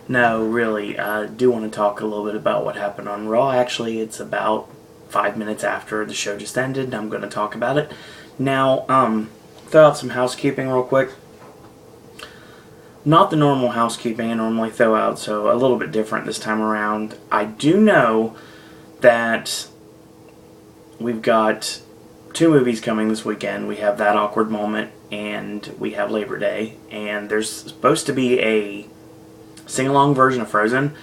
No, really, I do want to talk a little bit about what happened on Raw. Actually, it's about 5 minutes after the show just ended, and I'm going to talk about it. Now, throw out some housekeeping real quick. Not the normal housekeeping I normally throw out, so a little bit different this time around. I do know that we've got 2 movies coming this weekend. We have That Awkward Moment, and we have Labor Day. And there's supposed to be a sing-along version of Frozen.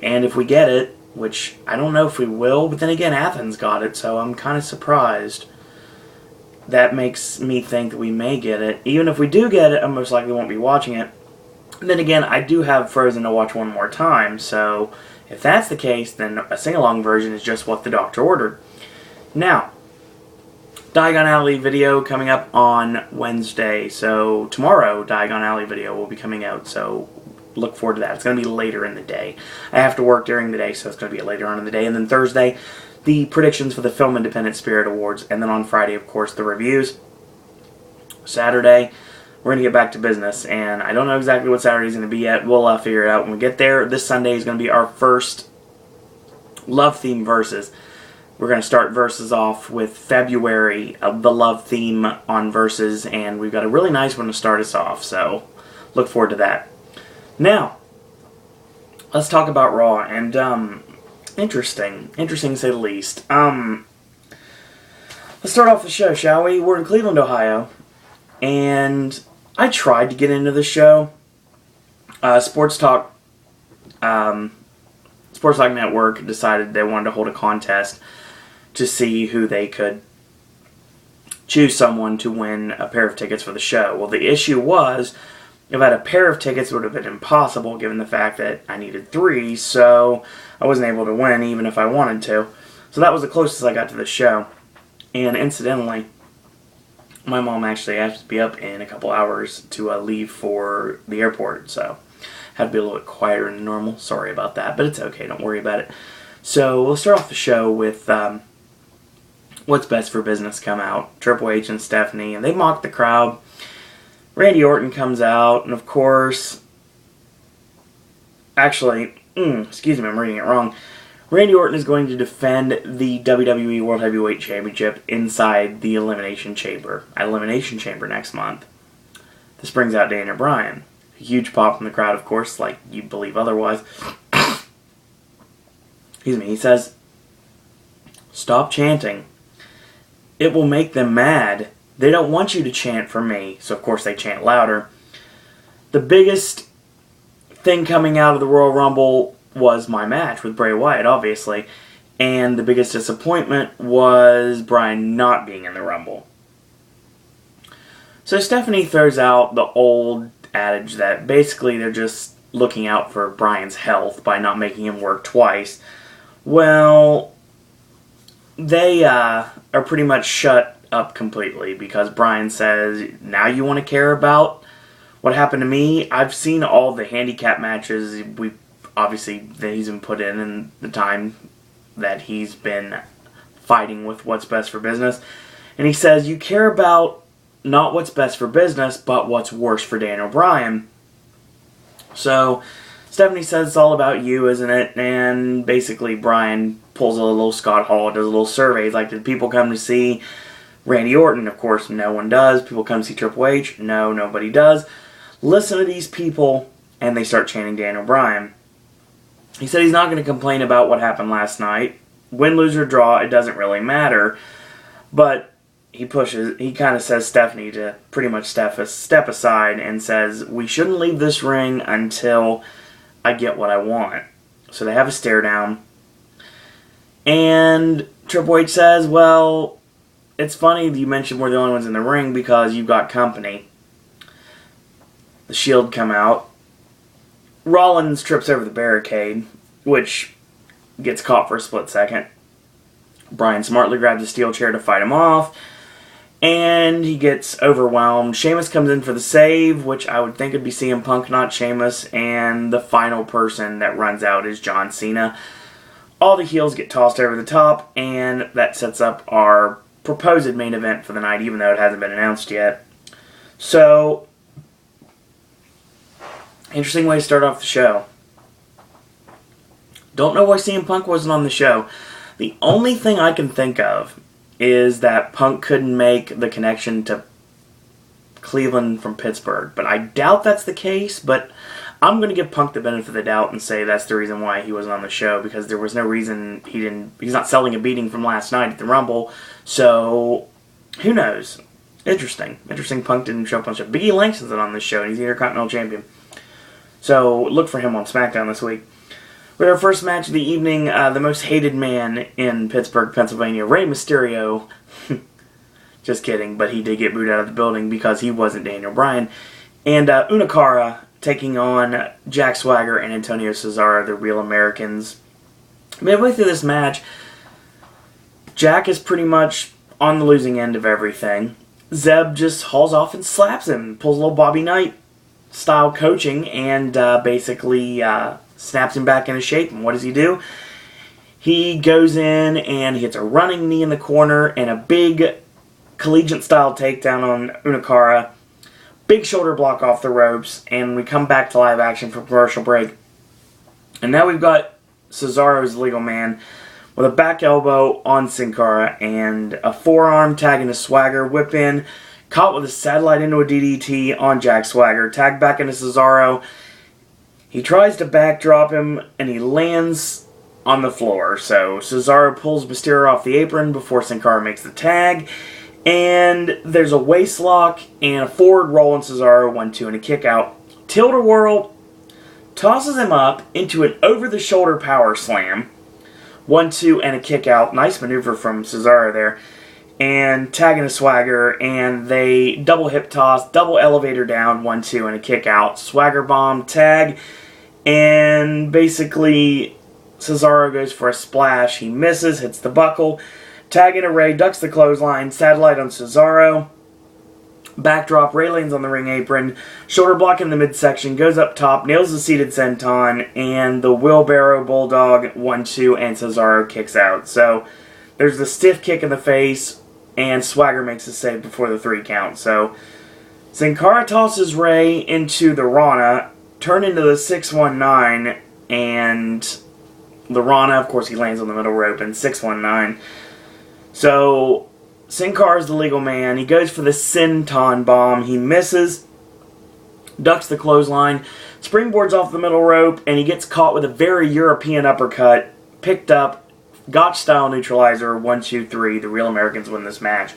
And if we get it, which I don't know if we will, but then again, Athens got it, so I'm kind of surprised. That makes me think that we may get it. Even if we do get it, I most likely won't be watching it. And then again, I do have Frozen to watch one more time, so if that's the case, then a sing-along version is just what the doctor ordered. Now, Diagon Alley video coming up on Wednesday, so tomorrow Diagon Alley video will be coming out, so look forward to that. It's going to be later in the day. I have to work during the day, so it's going to be later on in the day. And then Thursday, the predictions for the Film Independent Spirit Awards, and then on Friday, of course, the reviews. Saturday, we're going to get back to business, and I don't know exactly what Saturday's going to be yet. We'll figure it out when we get there. This Sunday is going to be our first love theme versus. We're going to start versus off with February, the love theme on versus, and we've got a really nice one to start us off, so look forward to that. Now, let's talk about Raw, and interesting to say the least. Let's start off the show, shall we? We're in Cleveland, Ohio, and I tried to get into the show. Sports Talk Network decided they wanted to hold a contest to see who they could choose someone to win a pair of tickets for the show. Well, the issue was, if I had a pair of tickets, it would have been impossible given the fact that I needed 3, so I wasn't able to win even if I wanted to. So that was the closest I got to the show. And incidentally, my mom actually has to be up in a couple hours to leave for the airport, so had to be a little bit quieter than normal. Sorry about that, but it's okay. Don't worry about it. So we'll start off the show with What's Best for Business come out. Triple H and Stephanie, and they mock the crowd. Randy Orton comes out, and of course, actually, excuse me, I'm reading it wrong. Randy Orton is going to defend the WWE World Heavyweight Championship inside the Elimination Chamber next month. This brings out Daniel Bryan. A huge pop from the crowd, of course, like you'd believe otherwise. Excuse me. He says, "Stop chanting. It will make them mad. They don't want you to chant for me." So, of course, they chant louder. The biggest thing coming out of the Royal Rumble was my match with Bray Wyatt, obviously. And the biggest disappointment was Bryan not being in the Rumble. So Stephanie throws out the old adage that basically they're just looking out for Bryan's health by not making him work twice. Well, they are pretty much shut up completely because Bryan says, now you want to care about what happened to me? I've seen all the handicap matches that he's been put in the time that he's been fighting with What's Best for Business. And he says, you care about not what's best for business, but what's worse for Daniel Bryan. So Stephanie says it's all about you, isn't it? And basically Bryan pulls a little Scott Hall, does a little survey. He's like, did people come to see Randy Orton? Of course, no one does. People come to see Triple H? No, nobody does. Listen to these people, and they start chanting Daniel Bryan. He said he's not going to complain about what happened last night. Win, lose, or draw, it doesn't really matter. But he kind of says Stephanie to pretty much step aside and says, we shouldn't leave this ring until I get what I want. So they have a stare down. And Triple H says, well, it's funny that you mentioned we're the only ones in the ring because you've got company. The Shield come out. Rollins trips over the barricade, which gets caught for a split second. Bryan smartly grabs a steel chair to fight him off, and he gets overwhelmed. Sheamus comes in for the save, which I would think would be CM Punk, not Sheamus, and the final person that runs out is John Cena. All the heels get tossed over the top, and that sets up our proposed main event for the night, even though it hasn't been announced yet. So Interesting way to start off the show. Don't know why CM Punk wasn't on the show. The only thing I can think of is that Punk couldn't make the connection to Cleveland from Pittsburgh. But I doubt that's the case, but I'm going to give Punk the benefit of the doubt and say that's the reason why he wasn't on the show, because there was no reason he's not selling a beating from last night at the Rumble. So, who knows? Interesting. Punk didn't show up on the show. Big E Langston's on this show, and he's the Intercontinental Champion. So, look for him on SmackDown this week. With our first match of the evening, the most hated man in Pittsburgh, Pennsylvania, Rey Mysterio. Just kidding, but he did get booed out of the building because he wasn't Daniel Bryan. And Unikara taking on Jack Swagger and Antonio Cesaro, the Real Americans. Midway through this match, Jack is pretty much on the losing end of everything. Zeb just hauls off and slaps him, pulls a little Bobby Knight style coaching, and basically snaps him back into shape. And what does he do? He goes in and he hits a running knee in the corner and a big collegiate-style takedown on Unikara. Big shoulder block off the ropes, and we come back to live action for commercial break. And now we've got Cesaro's legal man with a back elbow on Sin Cara and a forearm tagging to Swagger, whip in, caught with a satellite into a DDT on Jack Swagger, tagged back into Cesaro. He tries to backdrop him, and he lands on the floor. So Cesaro pulls Mysterio off the apron before Sin Cara makes the tag. And there's a waist lock and a forward roll on Cesaro, 1-2 and a kick out. Tilt-a-whirl, tosses him up into an over-the-shoulder power slam, 1-2 and a kick out. Nice maneuver from Cesaro there. And tagging a Swagger, and they double hip toss, double elevator down, 1-2 and a kick out. Swagger bomb, tag, and basically Cesaro goes for a splash. He misses, hits the buckle. Tagging a Ray, ducks the clothesline, satellite on Cesaro. Backdrop, Ray lands on the ring apron. Shoulder block in the midsection, goes up top, nails the seated senton, and the wheelbarrow bulldog, 1-2, and Cesaro kicks out. So there's the stiff kick in the face, and Swagger makes a save before the 3 count. So Sin Cara tosses Ray into the Rana, turn into the 619, and the Rana, of course, he lands on the middle rope, and 619. So, Sin Cara's the legal man. He goes for the senton bomb. He misses, ducks the clothesline, springboards off the middle rope, and he gets caught with a very European uppercut, picked up, Gotch-style neutralizer, 1-2-3. The Real Americans win this match.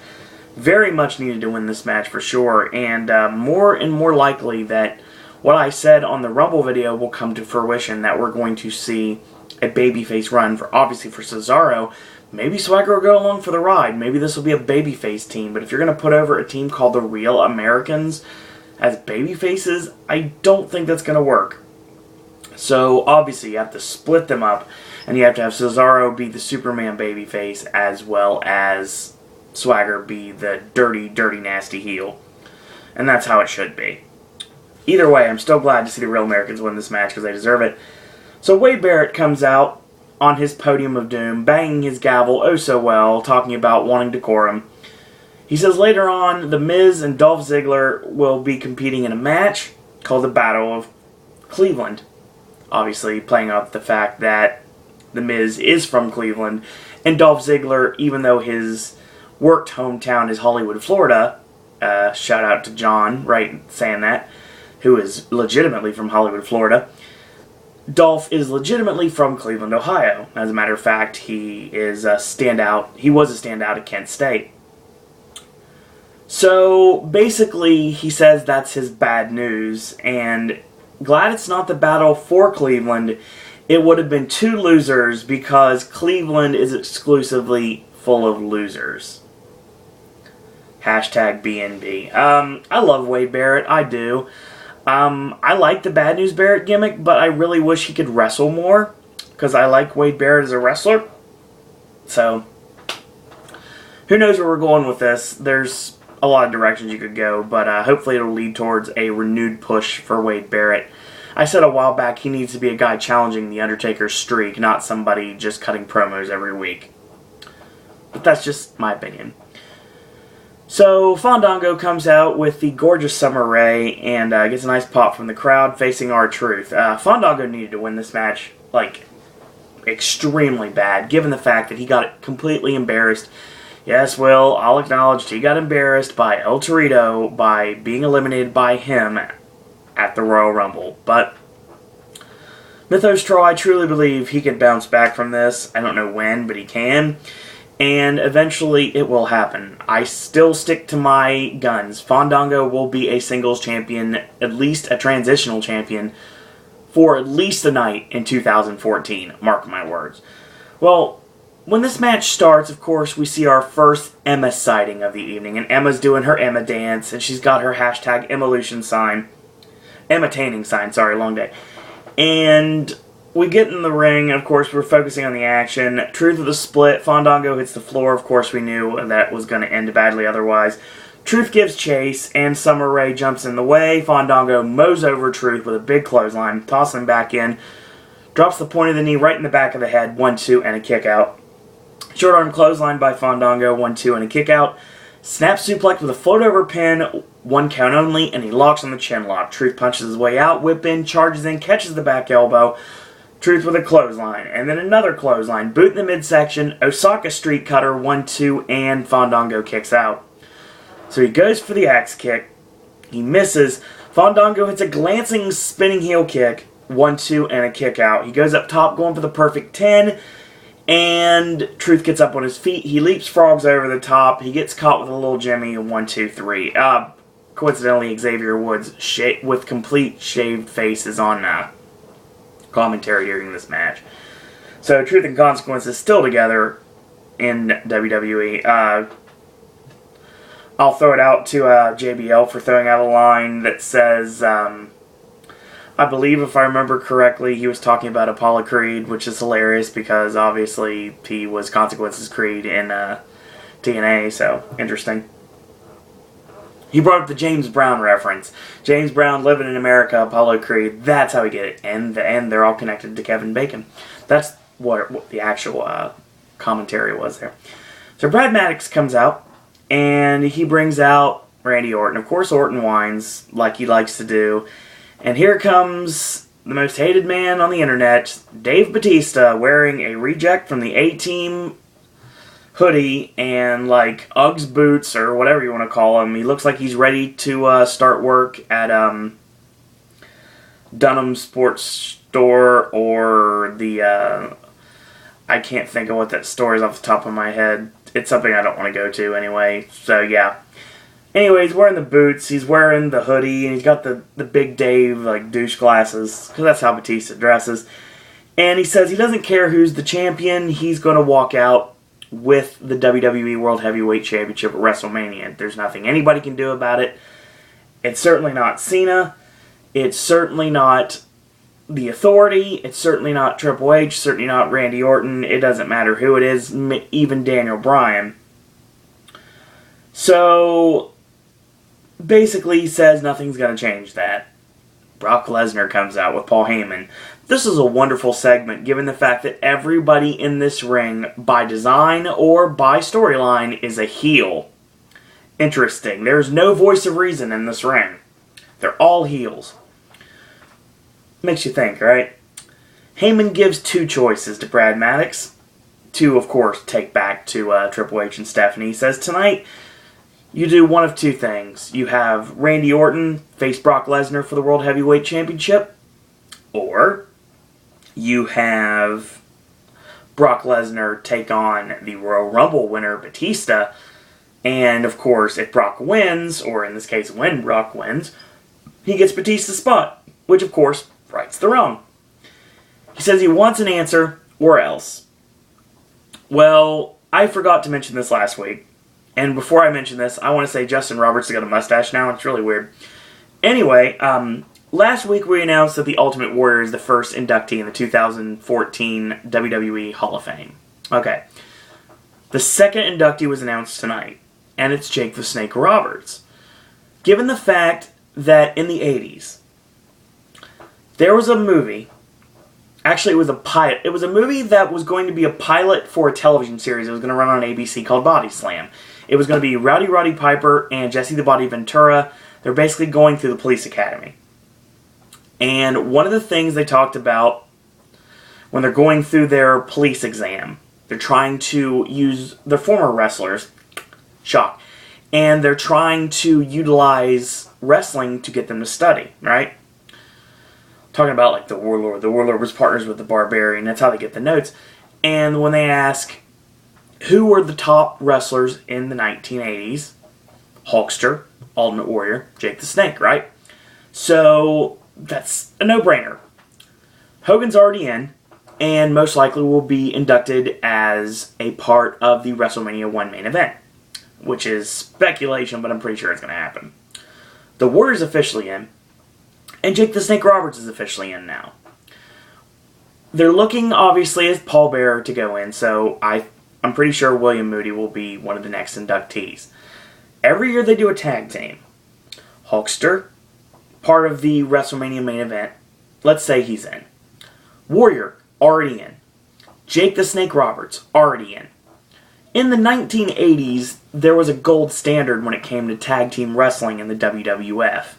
Very much needed to win this match for sure, and more and more likely that what I said on the Rumble video will come to fruition, that we're going to see a babyface run, obviously for Cesaro. Maybe Swagger will go along for the ride. Maybe this will be a babyface team. But if you're going to put over a team called the Real Americans as babyfaces, I don't think that's going to work. So, obviously, you have to split them up. And you have to have Cesaro be the Superman babyface, as well as Swagger be the dirty, dirty, nasty heel. And that's how it should be. Either way, I'm still glad to see the Real Americans win this match because they deserve it. So Wade Barrett comes out on his podium of doom, banging his gavel oh so well, talking about wanting decorum. He says later on, The Miz and Dolph Ziggler will be competing in a match called the Battle of Cleveland. Obviously, playing up the fact that The Miz is from Cleveland, and Dolph Ziggler, even though his worked hometown is Hollywood, Florida, shout out to John, right, saying that, who is legitimately from Hollywood, Florida, Dolph is legitimately from Cleveland, Ohio. As a matter of fact, he is a standout. He was a standout at Kent State. So, basically, he says that's his bad news, and glad it's not the battle for Cleveland. It would have been 2 losers because Cleveland is exclusively full of losers. Hashtag BNB. I love Wade Barrett. I do. I like the Bad News Barrett gimmick, but I really wish he could wrestle more because I like Wade Barrett as a wrestler. So, who knows where we're going with this. There's a lot of directions you could go, but hopefully it'll lead towards a renewed push for Wade Barrett. I said a while back he needs to be a guy challenging The Undertaker's streak, not somebody just cutting promos every week. But that's just my opinion. So Fandango comes out with the gorgeous Summer Rae and gets a nice pop from the crowd facing R-Truth. Fandango needed to win this match, like, extremely bad, given the fact that he got completely embarrassed. Yes, Will, I'll acknowledge he got embarrassed by El Torito by being eliminated by him at the Royal Rumble. But Mythos Troy, I truly believe he can bounce back from this. I don't know when, but he can. And eventually it will happen. I still stick to my guns. Fandango will be a singles champion, at least a transitional champion, for at least a night in 2014. Mark my words. Well, when this match starts, of course, we see our first Emma sighting of the evening. And Emma's doing her Emma dance, and she's got her hashtag Emmalution sign. Emma-taining sign, sorry, long day. And we get in the ring, and of course, we're focusing on the action. Truth of the split. Fandango hits the floor. Of course, we knew that was going to end badly otherwise. Truth gives chase, and Summer Rae jumps in the way. Fandango mows over Truth with a big clothesline, tosses him back in, drops the point of the knee right in the back of the head, 1-2, and a kick out. Short arm clothesline by Fandango, 1-2, and a kick out. Snap suplex with a float over pin, 1 count only, and he locks on the chin lock. Truth punches his way out, whip in, charges in, catches the back elbow. Truth with a clothesline, and then another clothesline, boot in the midsection, Osaka street cutter, 1-2, and Fandango kicks out. So he goes for the axe kick. He misses. Fandango hits a glancing spinning heel kick, 1-2, and a kick out. He goes up top going for the perfect 10, and Truth gets up on his feet. He leaps frogs over the top. He gets caught with a little Jimmy, 1-2-3. Coincidentally, Xavier Woods with complete shaved face is on commentary during this match. So Truth and Consequence is still together in WWE. I'll throw it out to JBL for throwing out a line that says, I believe if I remember correctly, he was talking about Apollo Creed, which is hilarious because obviously he was Consequence's Creed in TNA, so interesting. He brought up the James Brown reference. James Brown living in America, Apollo Creed, that's how we get it. And they're all connected to Kevin Bacon. That's what the actual commentary was there. So Brad Maddox comes out, and he brings out Randy Orton. Of course, Orton whines like he likes to do. And here comes the most hated man on the internet, Dave Bautista, wearing a reject from the A-Team hoodie and like Uggs boots or whatever you want to call him. He looks like he's ready to start work at Dunham Sports Store or the... I can't think of what that store is off the top of my head. It's something I don't want to go to anyway. So, yeah. Anyway, he's wearing the boots, he's wearing the hoodie, and he's got the Big Dave, like, douche glasses, because that's how Batista dresses. And he says he doesn't care who's the champion, he's going to walk out with the WWE World Heavyweight Championship at WrestleMania. There's nothing anybody can do about it. It's certainly not Cena. It's certainly not The Authority. It's certainly not Triple H. Certainly not Randy Orton. It doesn't matter who it is, even Daniel Bryan. So, basically he says nothing's going to change that. Brock Lesnar comes out with Paul Heyman. This is a wonderful segment, given the fact that everybody in this ring, by design or by storyline, is a heel. Interesting. There's no voice of reason in this ring. They're all heels. Makes you think, right? Heyman gives 2 choices to Brad Maddox. To, of course, take back to Triple H and Stephanie. He says, tonight, you do one of 2 things. You have Randy Orton face Brock Lesnar for the World Heavyweight Championship. Or you have Brock Lesnar take on the Royal Rumble winner, Batista. And, of course, if Brock wins, or in this case, when Brock wins, he gets Batista's spot. Which, of course, rights the wrong. He says he wants an answer, or else. Well, I forgot to mention this last week. And before I mention this, I want to say Justin Roberts has got a mustache now. It's really weird. Anyway, last week we announced that the Ultimate Warrior is the first inductee in the 2014 WWE Hall of Fame. Okay. The second inductee was announced tonight, and it's Jake the Snake Roberts. Given the fact that in the 80s, there was a movie, actually it was a pilot, it was a movie that was going to be a pilot for a television series that was going to run on ABC called Body Slam. It was going to be Rowdy Roddy Piper and Jesse the Body Ventura. They're basically going through the police academy. And one of the things they talked about when they're going through their police exam, they're trying to use their former wrestlers, shock, and they're trying to utilize wrestling to get them to study, right? Talking about like the Warlord. The Warlord was partners with the Barbarian. That's how they get the notes. And when they ask who were the top wrestlers in the 1980s, Hulkster, Ultimate Warrior, Jake the Snake, right? So that's a no-brainer. Hogan's already in, and most likely will be inducted as a part of the WrestleMania 1 main event, which is speculation, but I'm pretty sure it's going to happen. The Warrior's officially in, and Jake the Snake Roberts is officially in now. They're looking, obviously, as Paul Bearer to go in, so I'm pretty sure William Moody will be one of the next inductees. Every year they do a tag team. Hulkster, part of the WrestleMania main event, let's say he's in. Warrior, already in. Jake the Snake Roberts, already in. In the 1980s, there was a gold standard when it came to tag team wrestling in the WWF.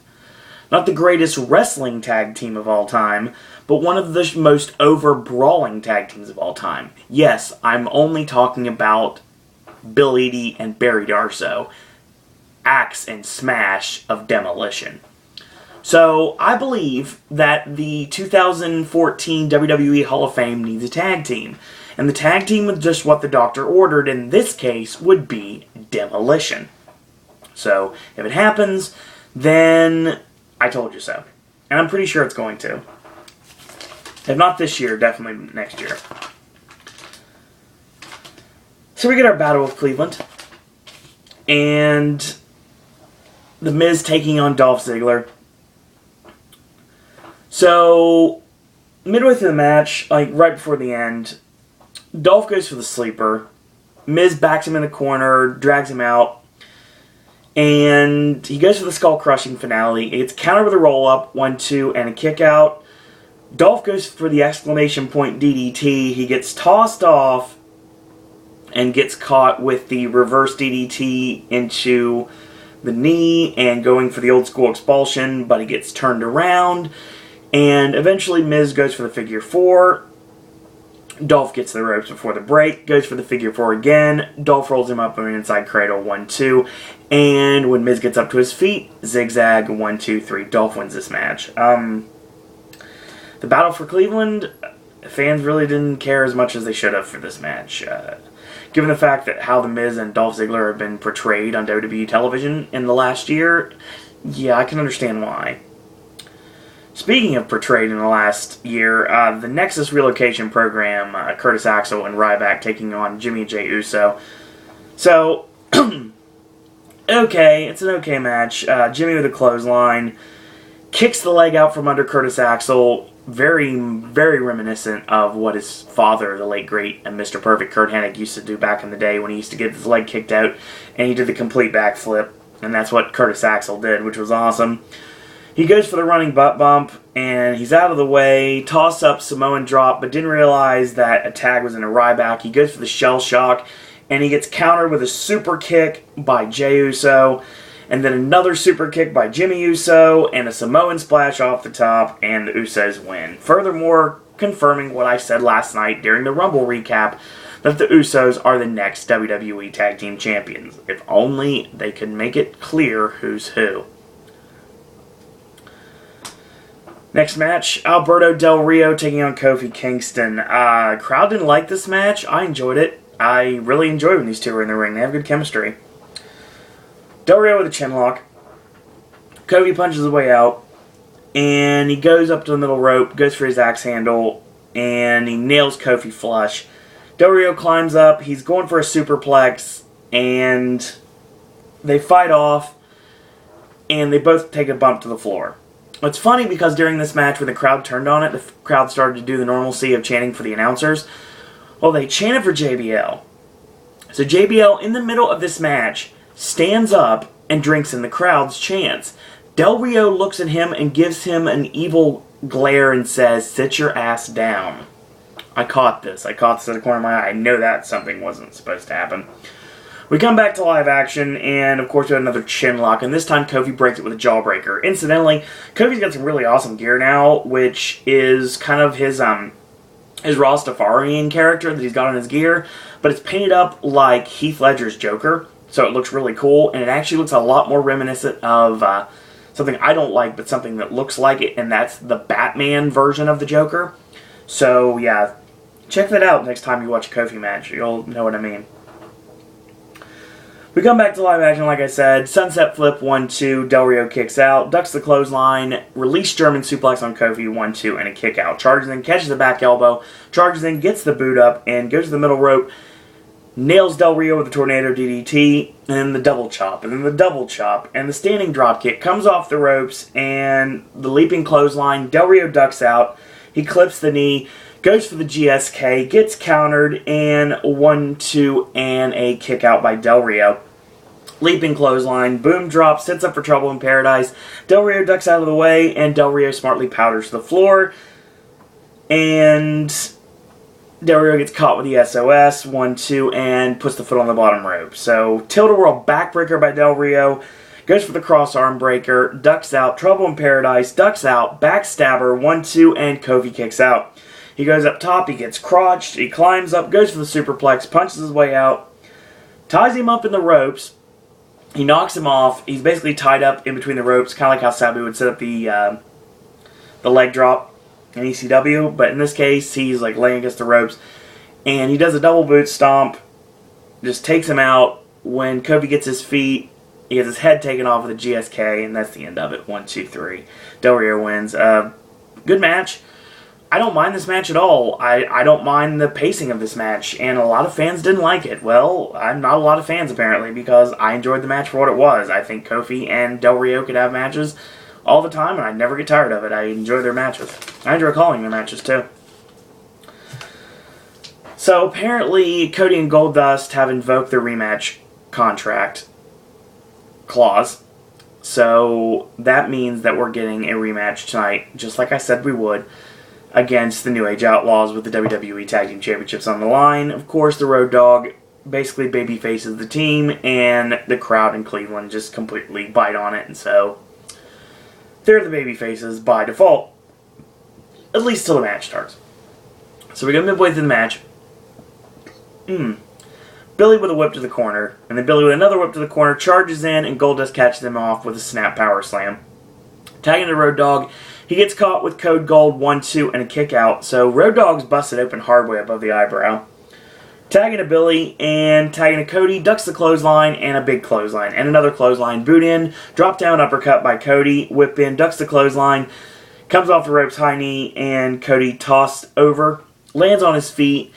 Not the greatest wrestling tag team of all time, but one of the most over-brawling tag teams of all time. Yes, I'm only talking about Bill Eadie and Barry Darsow. Axe and smash of demolition. So, I believe that the 2014 WWE Hall of Fame needs a tag team. And the tag team with just what the doctor ordered in this case would be Demolition. So, if it happens, then I told you so. And I'm pretty sure it's going to. If not this year, definitely next year. So we get our Battle of Cleveland. And The Miz taking on Dolph Ziggler. So, midway through the match, like right before the end, Dolph goes for the sleeper. Miz backs him in the corner, drags him out, and he goes for the skull-crushing finale. It gets countered with a roll-up, 1-2, and a kick-out. Dolph goes for the exclamation point DDT. He gets tossed off and gets caught with the reverse DDT into the knee and going for the old-school expulsion, but he gets turned around. And eventually Miz goes for the figure 4. Dolph gets the ropes before the break, goes for the figure 4 again. Dolph rolls him up in an inside cradle, 1-2. And when Miz gets up to his feet, zigzag, 1-2-3. Dolph wins this match. The Battle for Cleveland, fans really didn't care as much as they should have for this match. Given the fact that how The Miz and Dolph Ziggler have been portrayed on WWE television in the last year, yeah, I can understand why. Speaking of portrayed in the last year, the Nexus Relocation Program, Curtis Axel and Ryback taking on Jimmy and Jey Uso. So, okay, it's an okay match. Jimmy with a clothesline, kicks the leg out from under Curtis Axel, very, very reminiscent of what his father, the late great and Mr. Perfect Kurt Hennig, used to do back in the day when he used to get his leg kicked out, and he did the complete backflip, and that's what Curtis Axel did, which was awesome. He goes for the running butt bump, and he's out of the way, toss up Samoan drop, but didn't realize that a tag was in a Ryback. He goes for the shell shock, and he gets countered with a super kick by Jey Uso, and then another super kick by Jimmy Uso, and a Samoan splash off the top, and the Usos win. Furthermore, confirming what I said last night during the Rumble recap, that the Usos are the next WWE Tag Team Champions. If only they could make it clear who's who. Next match, Alberto Del Rio taking on Kofi Kingston. Crowd didn't like this match. I enjoyed it. I really enjoy when these two are in the ring. They have good chemistry. Del Rio with a chinlock. Kofi punches his way out. And he goes up to the middle rope, goes for his axe handle, and he nails Kofi flush. Del Rio climbs up. He's going for a superplex. And they fight off. And they both take a bump to the floor. It's funny because during this match, when the crowd turned on it, the crowd started to do the normalcy of chanting for the announcers. Well, they chanted for JBL. So JBL, in the middle of this match, stands up and drinks in the crowd's chants. Del Rio looks at him and gives him an evil glare and says, "Sit your ass down." I caught this. I caught this at the corner of my eye. I know that something wasn't supposed to happen. We come back to live action, and of course we have another chin lock, and this time Kofi breaks it with a jawbreaker. Incidentally, Kofi's got some really awesome gear now, which is kind of his Rastafarian character that he's got on his gear, but it's painted up like Heath Ledger's Joker, so it looks really cool, and it actually looks a lot more reminiscent of something I don't like, but something that looks like it, and that's the Batman version of the Joker. So, yeah, check that out next time you watch a Kofi match. You'll know what I mean. We come back to live action, like I said. Sunset flip, 1-2. Del Rio kicks out, ducks the clothesline, release German suplex on Kofi, 1-2, and a kick out. Charges in, catches the back elbow, charges in, gets the boot up, and goes to the middle rope. Nails Del Rio with the tornado DDT, and then the double chop, and then the double chop, and the standing drop kick comes off the ropes, and the leaping clothesline. Del Rio ducks out. He clips the knee, goes for the GSK, gets countered, and 1-2, and a kick out by Del Rio. Leaping clothesline, boom drop, sets up for trouble in paradise. Del Rio ducks out of the way, and Del Rio smartly powders the floor. And Del Rio gets caught with the SOS, 1-2, and puts the foot on the bottom rope. So, Tilt-A-Whirl backbreaker by Del Rio. Goes for the cross arm breaker, ducks out, trouble in paradise, ducks out, backstabber, 1-2, and Kofi kicks out. He goes up top, he gets crotched, he climbs up, goes for the superplex, punches his way out, ties him up in the ropes. He knocks him off. He's basically tied up in between the ropes, kind of like how Sabu would set up the leg drop in ECW. But in this case, he's like laying against the ropes. And he does a double boot stomp. Just takes him out. When Kofi gets his feet, he gets his head taken off with a GSK. And that's the end of it. 1, 2, 3. Del Rio wins. Good match. I don't mind this match at all. I don't mind the pacing of this match, and a lot of fans didn't like it. Well, I'm not a lot of fans, apparently, because I enjoyed the match for what it was. I think Kofi and Del Rio could have matches all the time, and I'd never get tired of it. I enjoy their matches. I enjoy calling their matches, too. So, apparently, Cody and Goldust have invoked their rematch contract clause. So, that means that we're getting a rematch tonight, just like I said we would, against the New Age Outlaws with the WWE Tag Team Championships on the line. Of course, the Road Dogg basically baby faces the team, and the crowd in Cleveland just completely bite on it, and so they're the baby faces by default, at least till the match starts. So we go midway through the match. Billy with a whip to the corner, and then Billy with another whip to the corner, charges in, and Goldust catches him off with a snap power slam. Tagging the Road Dogg, he gets caught with Code Gold, 1-2, and a kick out. So Road Dogg's busted open hard way above the eyebrow. Tagging to Billy and tagging to Cody, ducks the clothesline and a big clothesline. And another clothesline. Boot in, drop down uppercut by Cody, whip in, ducks the clothesline, comes off the ropes, high knee, and Cody tossed over. Lands on his feet.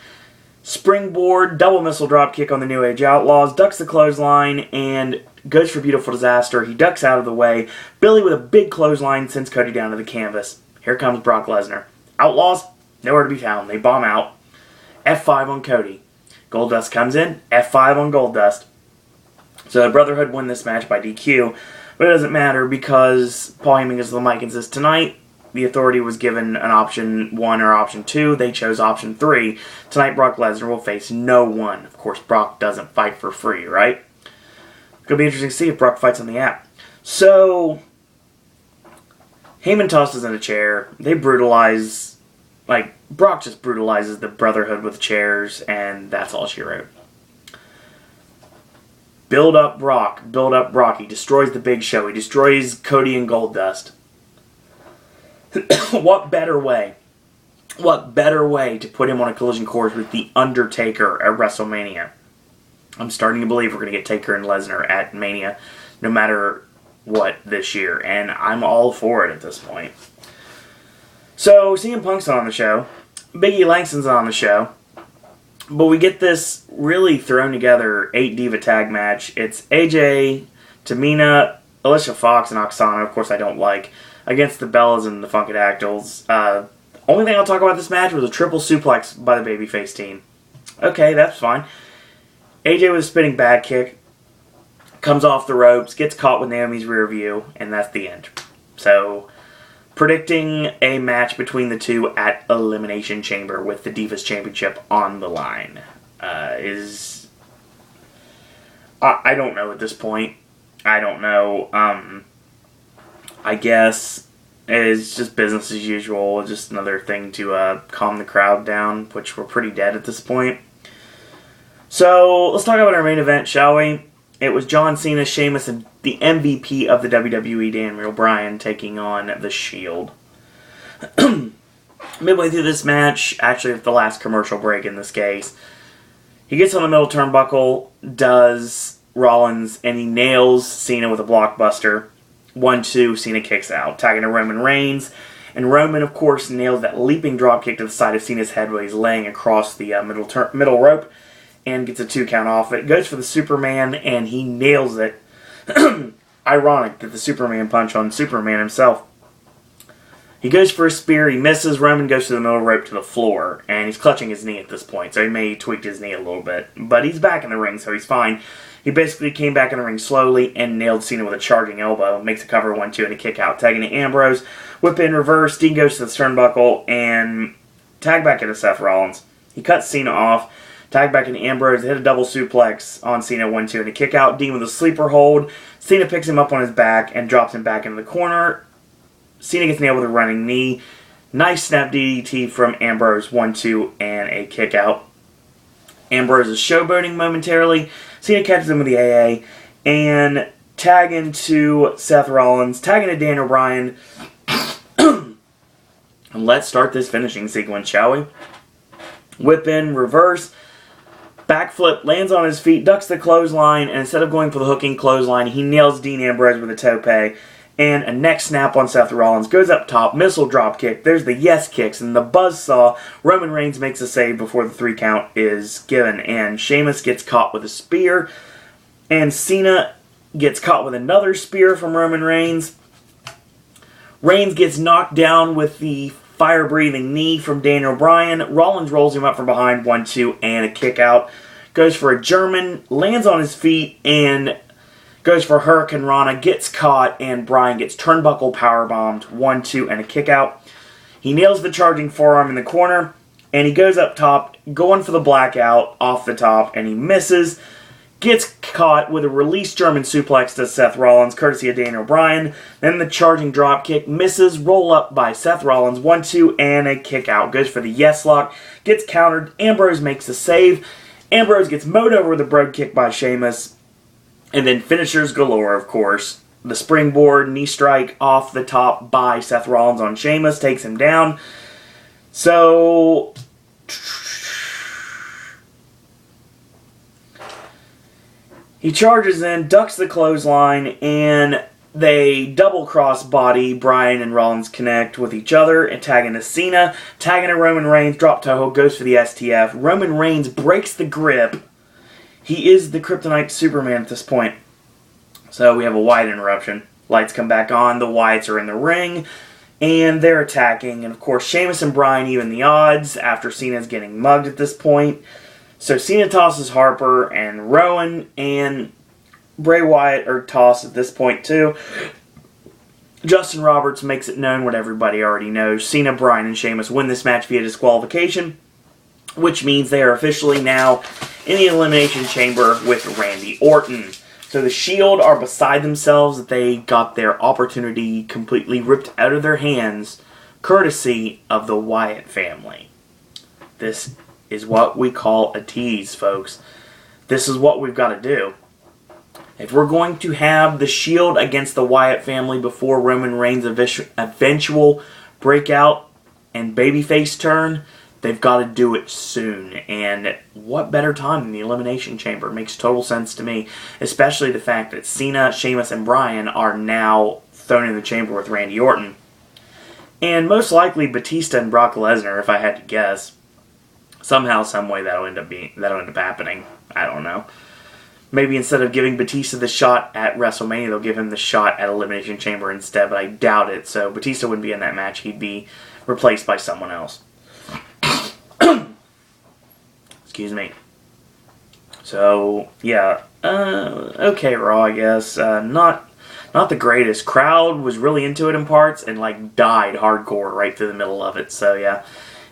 Springboard, double missile drop kick on the New Age Outlaws, ducks the clothesline, and goes for Beautiful Disaster. He ducks out of the way. Billy with a big clothesline sends Cody down to the canvas. Here comes Brock Lesnar. Outlaws, nowhere to be found. They bomb out. F5 on Cody. Goldust comes in. F5 on Goldust. So the Brotherhood win this match by DQ. But it doesn't matter because Paul Heyman gets the mic and says, tonight, the Authority was given an option 1 or option 2. They chose option 3. Tonight, Brock Lesnar will face no one. Of course, Brock doesn't fight for free, right? It's going to be interesting to see if Brock fights on the app. So, Heyman tosses in a chair. They brutalize, Brock just brutalizes the Brotherhood with chairs, and that's all she wrote. Build up Brock. Build up Brock. He destroys the Big Show. He destroys Cody and Goldust. What better way? What better way to put him on a collision course with The Undertaker at WrestleMania? I'm starting to believe we're going to get Taker and Lesnar at Mania no matter what this year, and I'm all for it at this point. So, CM Punk's on the show. Big E Langston's on the show. But we get this really thrown together 8 Diva tag match. It's AJ, Tamina, Alicia Fox, and Oksana, of course I don't like, against the Bellas and the Funkadactyls. Only thing I'll talk about this match was a triple suplex by the babyface team. Okay, that's fine. AJ with a spinning bad kick, comes off the ropes, gets caught with Naomi's rear view, and that's the end. So, predicting a match between the two at Elimination Chamber with the Divas Championship on the line is... I don't know at this point. I don't know. I guess it's just business as usual. Just another thing to calm the crowd down, which we're pretty dead at this point. So let's talk about our main event, shall we? It was John Cena, Sheamus, and the MVP of the WWE, Daniel Bryan, taking on The Shield. Midway through this match, actually the last commercial break in this case, he gets on the middle turnbuckle, does Rollins, and he nails Cena with a blockbuster. 1-2, Cena kicks out, tagging to Roman Reigns. And Roman, of course, nails that leaping dropkick to the side of Cena's head while he's laying across the middle rope and gets a 2 count off it. Goes for the Superman, and he nails it. Ironic that the Superman punch on Superman himself. He goes for a spear, he misses, Roman goes to the middle rope to the floor, and he's clutching his knee at this point, so he may have tweaked his knee a little bit. But he's back in the ring, so he's fine. He basically came back in the ring slowly and nailed Cena with a charging elbow. Makes a cover 1-2 and a kick out. Tagging to Ambrose. Whip in reverse. Dean goes to the turnbuckle and tag back into Seth Rollins. He cuts Cena off. Tag back into Ambrose. They hit a double suplex on Cena 1-2 and a kick out. Dean with a sleeper hold. Cena picks him up on his back and drops him back into the corner. Cena gets nailed with a running knee. Nice snap DDT from Ambrose. 1-2 and a kick out. Ambrose is showboating momentarily. Cena catches him with the AA. And tagging to Seth Rollins. Tagging to Daniel Bryan. And let's start this finishing sequence, shall we? Whip in, reverse. Backflip, lands on his feet, ducks the clothesline. And instead of going for the hooking clothesline, he nails Dean Ambrose with a tope. And a neck snap on Seth Rollins. Goes up top. Missile drop kick. There's the yes kicks. And the buzzsaw. Roman Reigns makes a save before the 3 count is given. And Sheamus gets caught with a spear. And Cena gets caught with another spear from Roman Reigns. Reigns gets knocked down with the fire-breathing knee from Daniel Bryan. Rollins rolls him up from behind. 1-2 and a kick out. Goes for a German. Lands on his feet and goes for Hurricane Rana, gets caught, and Bryan gets turnbuckle powerbombed, 1-2, and a kick out. He nails the charging forearm in the corner, and he goes up top, going for the blackout off the top, and he misses. Gets caught with a release German suplex to Seth Rollins, courtesy of Daniel Bryan. Then the charging drop kick, misses, roll up by Seth Rollins, 1-2, and a kick out. Goes for the yes lock, gets countered, Ambrose makes a save. Ambrose gets mowed over with a brogue kick by Sheamus. And then finishers galore, of course. The springboard knee strike off the top by Seth Rollins on Sheamus takes him down. So he charges in, ducks the clothesline, and they double cross body. Bryan and Rollins connect with each other and tagging to Cena. Tagging to Roman Reigns, drop toe hold, goes for the STF. Roman Reigns breaks the grip. He is the Kryptonite Superman at this point. So we have a Wyatt interruption. Lights come back on. The Wyatts are in the ring. And they're attacking. And of course, Sheamus and Bryan even the odds after Cena's getting mugged at this point. So Cena tosses Harper and Rowan. And Bray Wyatt are tossed at this point too. Justin Roberts makes it known what everybody already knows. Cena, Bryan, and Sheamus win this match via disqualification. Which means they are officially now in the Elimination Chamber with Randy Orton. So the Shield are beside themselves that they got their opportunity completely ripped out of their hands, courtesy of the Wyatt family. This is what we call a tease, folks. This is what we've got to do. If we're going to have the Shield against the Wyatt family before Roman Reigns' eventual breakout and babyface turn, they've got to do it soon. And what better time than the Elimination Chamber? It makes total sense to me. Especially the fact that Cena, Sheamus, and Bryan are now thrown in the chamber with Randy Orton. And most likely Batista and Brock Lesnar, if I had to guess. Somehow, some way that'll end up happening. I don't know. Maybe instead of giving Batista the shot at WrestleMania, they'll give him the shot at Elimination Chamber instead, but I doubt it. So Batista wouldn't be in that match. He'd be replaced by someone else. Excuse me. So, yeah. Okay, Raw, I guess. Not the greatest. Crowd was really into it in parts and, died hardcore right through the middle of it. So, yeah.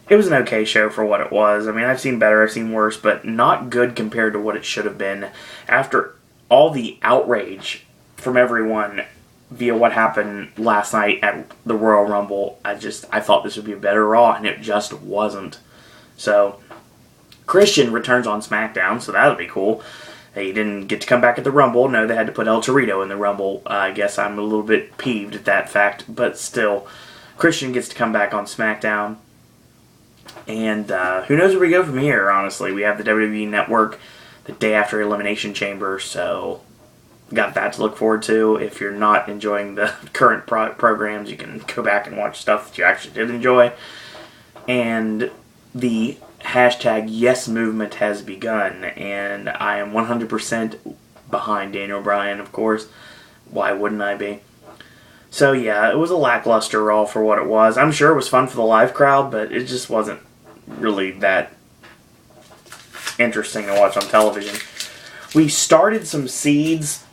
It was an okay show for what it was. I mean, I've seen better, I've seen worse, but not good compared to what it should have been. After all the outrage from everyone via what happened last night at the Royal Rumble, I thought this would be a better Raw, and it just wasn't. So, Christian returns on SmackDown, so that'll be cool. He didn't get to come back at the Rumble. No, they had to put El Torito in the Rumble. I guess I'm a little bit peeved at that fact, but still, Christian gets to come back on SmackDown. And who knows where we go from here, honestly. We have the WWE Network the day after Elimination Chamber, so got that to look forward to. If you're not enjoying the current programs, you can go back and watch stuff that you actually did enjoy. And the hashtag Yes Movement has begun, and I am 100% behind Daniel Bryan, of course. Why wouldn't I be? So yeah, it was a lackluster Raw for what it was. I'm sure it was fun for the live crowd, but it just wasn't really that interesting to watch on television. We started some seeds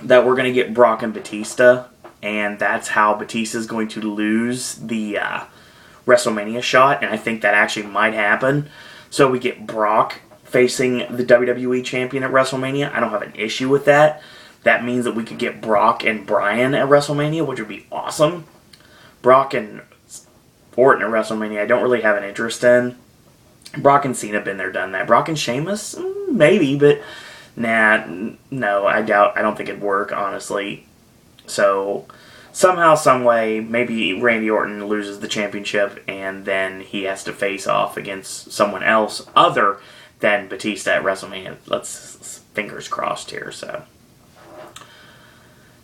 that we're going to get Brock and Batista, and that's how Batista's going to lose the WrestleMania shot, and I think that actually might happen. So we get Brock facing the WWE Champion at WrestleMania. I don't have an issue with that. That means that we could get Brock and Bryan at WrestleMania, which would be awesome. Brock and Orton at WrestleMania, I don't really have an interest in. Brock and Cena been there, done that. Brock and Sheamus, maybe, but no, I don't think it'd work, honestly. So somehow, some way, maybe Randy Orton loses the championship, and then he has to face off against someone else other than Batista at WrestleMania. Let's fingers crossed here. So,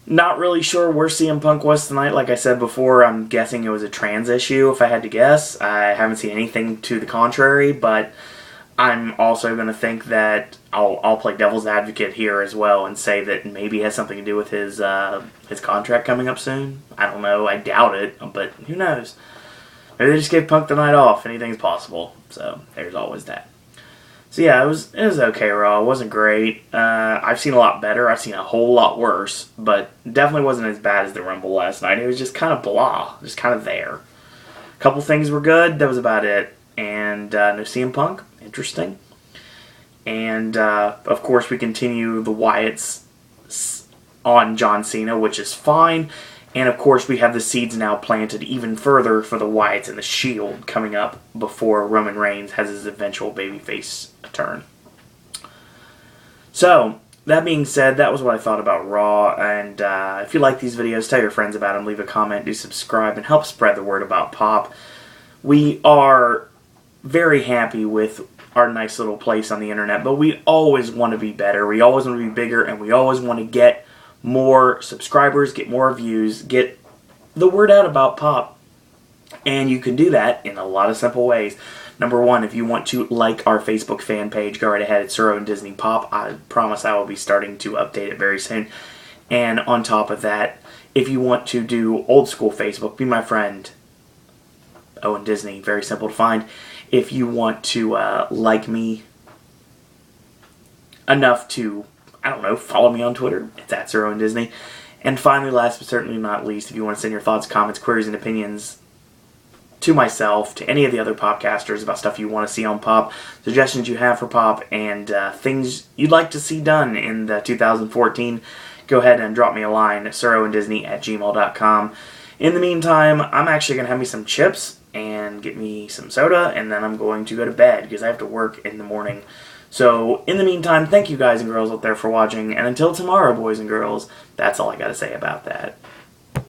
not really sure where CM Punk was tonight. Like I said before, I'm guessing it was a trans issue, if I had to guess. I haven't seen anything to the contrary, but I'm also going to think that I'll play devil's advocate here as well and say that maybe it has something to do with his contract coming up soon. I don't know. I doubt it, but who knows? Maybe they just gave Punk the night off. Anything's possible. So there's always that. So yeah, it was okay Raw. It wasn't great. I've seen a lot better. I've seen a whole lot worse, but definitely wasn't as bad as the Rumble last night. It was just kind of blah, just kind of there. A couple things were good. That was about it. And no CM Punk. Interesting. And, of course, we continue the Wyatts on John Cena, which is fine. And, of course, we have the seeds now planted even further for the Wyatts and the Shield coming up before Roman Reigns has his eventual babyface turn. So, that being said, that was what I thought about Raw. And if you like these videos, tell your friends about them. Leave a comment, do subscribe, and help spread the word about Pop. We are very happy with our nice little place on the internet, but we always want to be better. We always want to be bigger, and we always want to get more subscribers, get more views, get the word out about Pop. And you can do that in a lot of simple ways. Number one, if you want to like our Facebook fan page, go right ahead. It's Suro and Disney Pop. I promise I will be starting to update it very soon. And on top of that, if you want to do old school Facebook, be my friend, Owen Disney. Very simple to find. If you want to like me enough to, I don't know, follow me on Twitter, it's at Suro and Disney. And finally, last but certainly not least, if you want to send your thoughts, comments, queries, and opinions to myself, to any of the other popcasters about stuff you want to see on Pop, suggestions you have for Pop, and things you'd like to see done in the 2014, go ahead and drop me a line at suroanddisney@gmail.com. In the meantime, I'm actually going to have me some chips and get me some soda, and then I'm going to go to bed because I have to work in the morning. So, in the meantime, thank you guys and girls out there for watching, and until tomorrow, boys and girls, that's all I got to say about that.